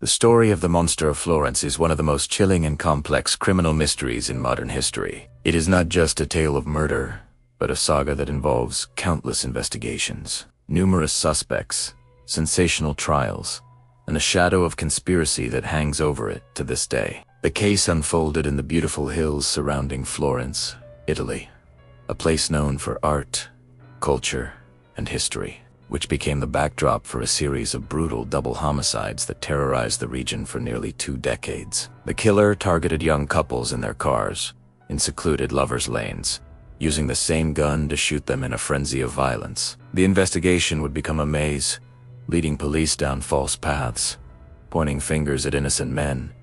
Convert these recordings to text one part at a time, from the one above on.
The story of the Monster of Florence is one of the most chilling and complex criminal mysteries in modern history. It is not just a tale of murder, but a saga that involves countless investigations, numerous suspects, sensational trials, and a shadow of conspiracy that hangs over it to this day. The case unfolded in the beautiful hills surrounding Florence, Italy, a place known for art, culture, and history, which became the backdrop for a series of brutal double homicides that terrorized the region for nearly 2 decades. The killer targeted young couples in their cars, in secluded lovers' lanes, using the same gun to shoot them in a frenzy of violence. The investigation would become a maze, leading police down false paths, pointing fingers at innocent men,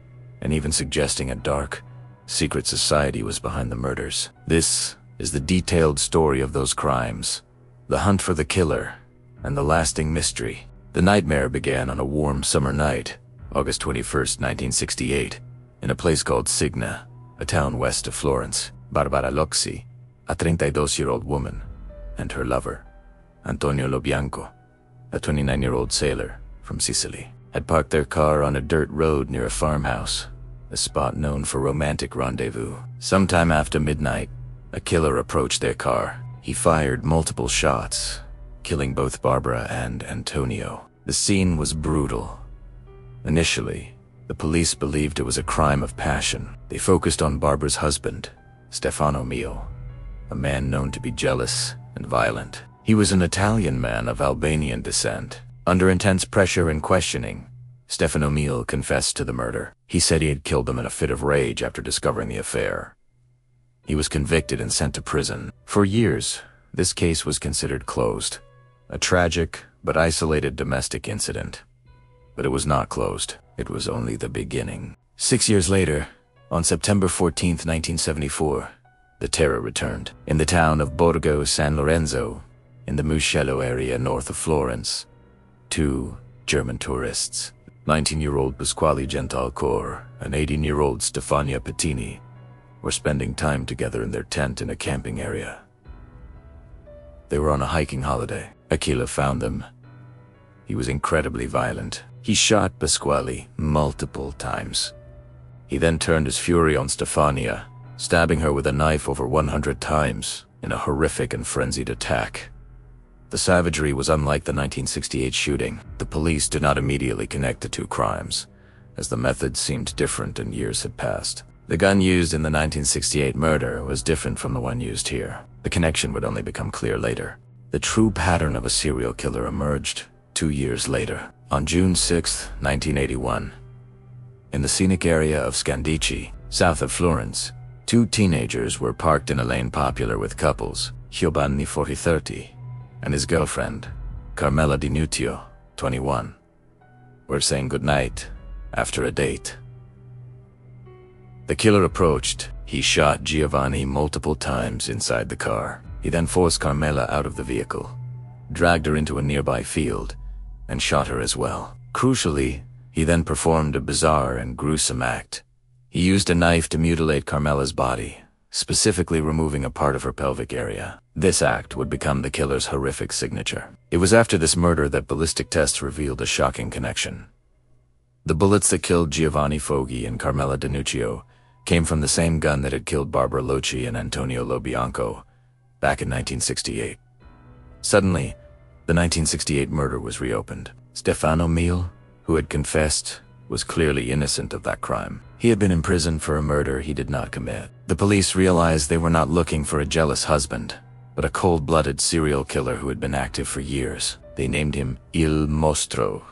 and even suggesting a dark, secret society was behind the murders. This is the detailed story of those crimes, the hunt for the killer, and the lasting mystery. The nightmare began on a warm summer night, August 21st, 1968, in a place called Signa, a town west of Florence. Barbara Loxi, a 32-year-old woman, and her lover, Antonio Lobianco, a 29-year-old sailor from Sicily, had parked their car on a dirt road near a farmhouse, a spot known for romantic rendezvous. Sometime after midnight, a killer approached their car. He fired multiple shots, killing both Barbara and Antonio. The scene was brutal. Initially, the police believed it was a crime of passion. They focused on Barbara's husband, Stefano Mio, a man known to be jealous and violent. He was an Italian man of Albanian descent. Under intense pressure and questioning, Stefano Mio confessed to the murder. He said he had killed them in a fit of rage after discovering the affair. He was convicted and sent to prison. For years, this case was considered closed, a tragic but isolated domestic incident. But it was not closed. It was only the beginning. 6 years later, on September 14, 1974, the terror returned. In the town of Borgo San Lorenzo, in the Muscello area north of Florence, 2 German tourists, 19-year-old Pasquale Gentalcor and 18-year-old Stefania Pettini, were spending time together in their tent in a camping area. They were on a hiking holiday. Aquila found them. He was incredibly violent. He shot Pasquale multiple times. He then turned his fury on Stefania, stabbing her with a knife over 100 times in a horrific and frenzied attack. The savagery was unlike the 1968 shooting. The police did not immediately connect the 2 crimes, as the methods seemed different and years had passed. The gun used in the 1968 murder was different from the one used here. The connection would only become clear later. The true pattern of a serial killer emerged 2 years later. On June 6, 1981, in the scenic area of Scandici, south of Florence, 2 teenagers were parked in a lane popular with couples. Giovanni Forti and his girlfriend, Carmela Di Nutio, 21, were saying goodnight after a date. The killer approached. He shot Giovanni multiple times inside the car. He then forced Carmela out of the vehicle, dragged her into a nearby field, and shot her as well. Crucially, he then performed a bizarre and gruesome act. He used a knife to mutilate Carmela's body, specifically removing a part of her pelvic area. This act would become the killer's horrific signature. It was after this murder that ballistic tests revealed a shocking connection. The bullets that killed Giovanni Foggi and Carmela Di Nutio came from the same gun that had killed Barbara Loci and Antonio Lobianco back in 1968. Suddenly, the 1968 murder was reopened. Stefano Mio, who had confessed, was clearly innocent of that crime. He had been imprisoned for a murder he did not commit. The police realized they were not looking for a jealous husband, but a cold-blooded serial killer who had been active for years. They named him Il Mostro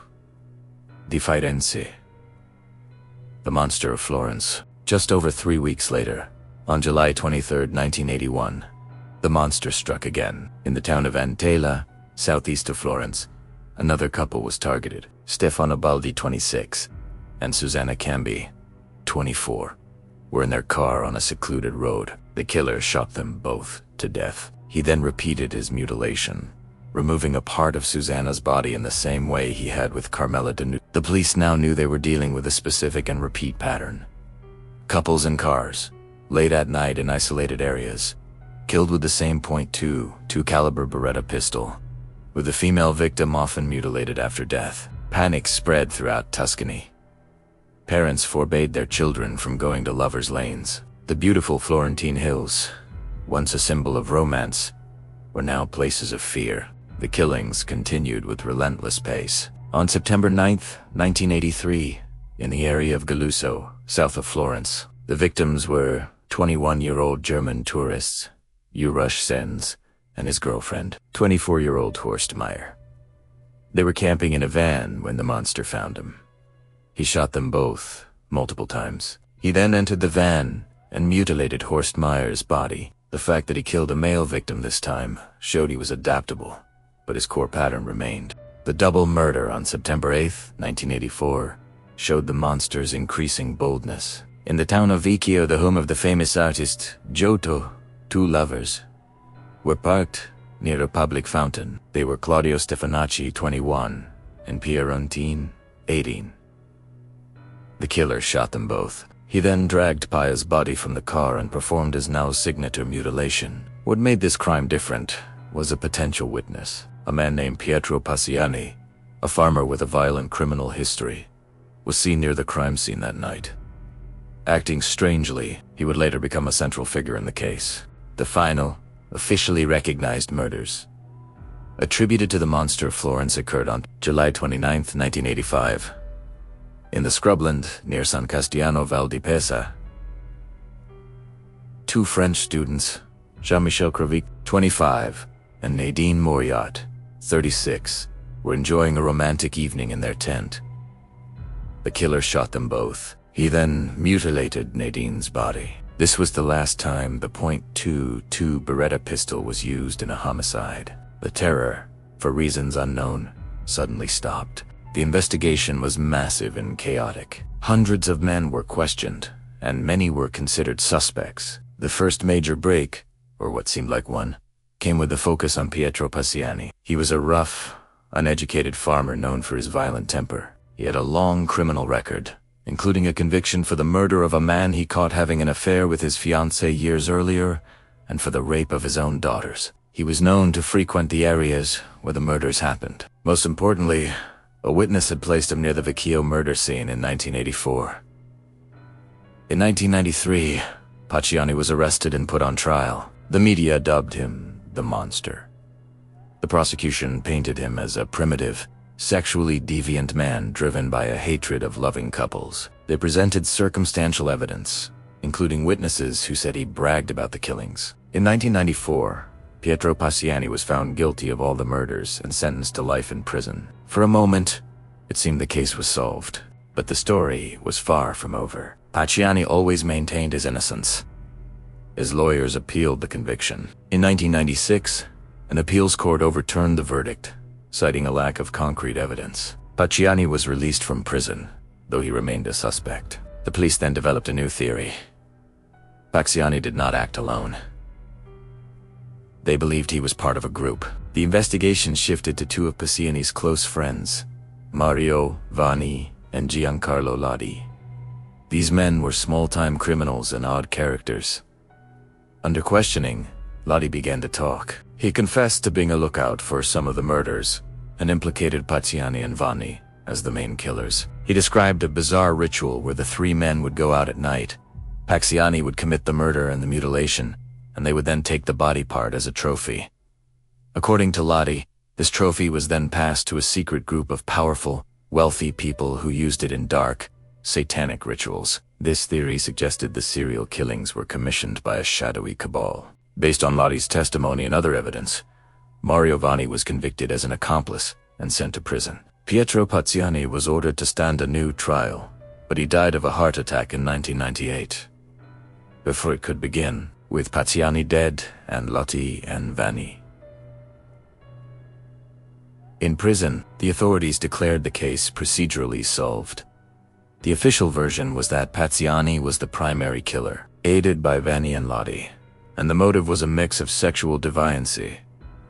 di Firenze, the Monster of Florence. Just over 3 weeks later, on July 23, 1981, the monster struck again. In the town of Antela, southeast of Florence, another couple was targeted. Stefano Baldi, 26, and Susanna Cambi, 24, were in their car on a secluded road. The killer shot them both to death. He then repeated his mutilation, removing a part of Susanna's body in the same way he had with Carmela Di Nutio. The police now knew they were dealing with a specific and repeat pattern. Couples in cars, late at night in isolated areas, killed with the same .22 caliber Beretta pistol, with the female victim often mutilated after death. Panic spread throughout Tuscany, Parents forbade their children from going to lovers' lanes. The beautiful Florentine hills, once a symbol of romance, were now places of fear. The killings continued with relentless pace. On September 9th, 1983, in the area of Galluso, south of Florence, the victims were 21-year-old German tourists, Urush Sens, and his girlfriend, 24-year-old Horst Meyer. They were camping in a van when the monster found them. He shot them both, multiple times. He then entered the van and mutilated Horst Meyer's body. The fact that he killed a male victim this time showed he was adaptable, but his core pattern remained. The double murder on September 8th, 1984, showed the monster's increasing boldness. In the town of Vicchio, the home of the famous artist Giotto, two lovers were parked near a public fountain. They were Claudio Stefanacci, 21, and Pierontine, 18. The killer shot them both. He then dragged Paya's body from the car and performed his now signature mutilation. What made this crime different was a potential witness. A man named Pietro Paciani, a farmer with a violent criminal history, was seen near the crime scene that night. Acting strangely, he would later become a central figure in the case. The final, officially recognized murders attributed to the Monster of Florence occurred on July 29, 1985. In the scrubland near San Castiano Val di Pesa, two French students, Jean-Michel Crevic, 25, and Nadine Moriot, 36, were enjoying a romantic evening in their tent. The killer shot them both. He then mutilated Nadine's body. This was the last time the .22 Beretta pistol was used in a homicide. The terror, for reasons unknown, suddenly stopped. The investigation was massive and chaotic. Hundreds of men were questioned, and many were considered suspects. The first major break, or what seemed like one, came with the focus on Pietro Paciani. He was a rough, uneducated farmer known for his violent temper. He had a long criminal record, including a conviction for the murder of a man he caught having an affair with his fiancée years earlier, and for the rape of his own daughters. He was known to frequent the areas where the murders happened. Most importantly, a witness had placed him near the Vicchio murder scene in 1984. In 1993, Paciani was arrested and put on trial. The media dubbed him the Monster. The prosecution painted him as a primitive, sexually deviant man driven by a hatred of loving couples. They presented circumstantial evidence, including witnesses who said he bragged about the killings. In 1994, Pietro Paciani was found guilty of all the murders and sentenced to life in prison. For a moment, it seemed the case was solved, but the story was far from over. Paciani always maintained his innocence. His lawyers appealed the conviction. In 1996, an appeals court overturned the verdict, citing a lack of concrete evidence. Paciani was released from prison, though he remained a suspect. The police then developed a new theory. Paciani did not act alone. They believed he was part of a group. The investigation shifted to two of Paciani's close friends, Mario Vanni and Giancarlo Lodi. These men were small-time criminals and odd characters. Under questioning, Lodi began to talk. He confessed to being a lookout for some of the murders and implicated Paciani and Vanni as the main killers. He described a bizarre ritual where the three men would go out at night. Paciani would commit the murder and the mutilation, and they would then take the body part as a trophy. According to Lodi, this trophy was then passed to a secret group of powerful, wealthy people who used it in dark, satanic rituals. This theory suggested the serial killings were commissioned by a shadowy cabal. Based on Lodi's testimony and other evidence, Mario Vanni was convicted as an accomplice and sent to prison. Pietro Paciani was ordered to stand a new trial, but he died of a heart attack in 1998. Before it could begin, with Paciani dead and Lodi and Vanni. In prison, the authorities declared the case procedurally solved. The official version was that Paciani was the primary killer, aided by Vanni and Lodi, and the motive was a mix of sexual deviancy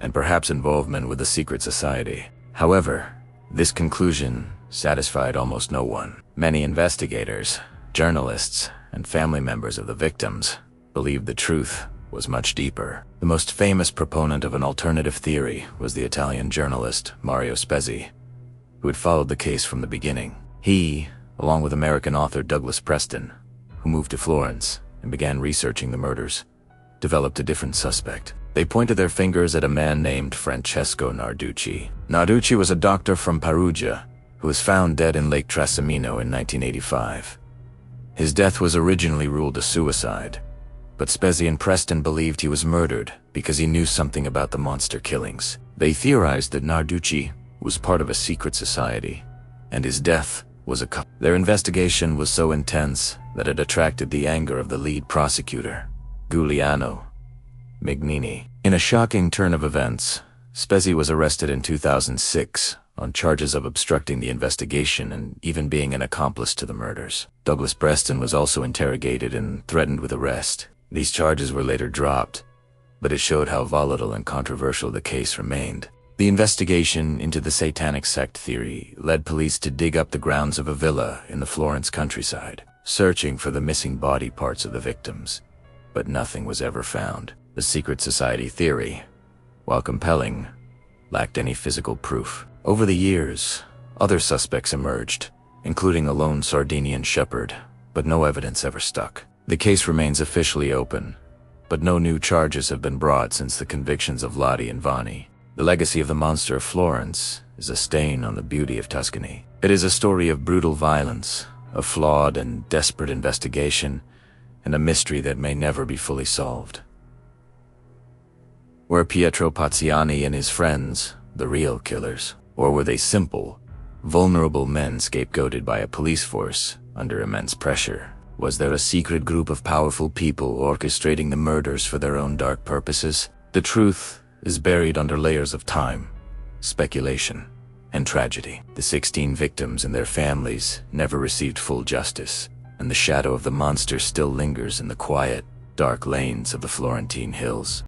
and perhaps involvement with a secret society. However, this conclusion satisfied almost no one. Many investigators, journalists, and family members of the victims believed the truth was much deeper. The most famous proponent of an alternative theory was the Italian journalist Mario Spezzi, who had followed the case from the beginning. He along with American author Douglas Preston, who moved to Florence and began researching the murders, developed a different suspect. They pointed their fingers at a man named Francesco Narducci. Narducci was a doctor from Perugia who was found dead in Lake Trasimeno in 1985. His death was originally ruled a suicide, but Spezzi and Preston believed he was murdered because he knew something about the monster killings. They theorized that Narducci was part of a secret society, and his death was a cult. Their investigation was so intense that it attracted the anger of the lead prosecutor, Giuliano Mignini. In a shocking turn of events, Spezzi was arrested in 2006 on charges of obstructing the investigation and even being an accomplice to the murders. Douglas Preston was also interrogated and threatened with arrest. These charges were later dropped, but it showed how volatile and controversial the case remained. The investigation into the satanic sect theory led police to dig up the grounds of a villa in the Florence countryside, searching for the missing body parts of the victims, but nothing was ever found. The secret society theory, while compelling, lacked any physical proof. Over the years, other suspects emerged, including a lone Sardinian shepherd, but no evidence ever stuck. The case remains officially open, but no new charges have been brought since the convictions of Lottie and Vanni. The legacy of the Monster of Florence is a stain on the beauty of Tuscany. It is a story of brutal violence, a flawed and desperate investigation, and a mystery that may never be fully solved. Were Pietro Pazziani and his friends the real killers? Or were they simple, vulnerable men scapegoated by a police force under immense pressure? Was there a secret group of powerful people orchestrating the murders for their own dark purposes? The truth is buried under layers of time, speculation, and tragedy. The 16 victims and their families never received full justice, and the shadow of the monster still lingers in the quiet, dark lanes of the Florentine hills.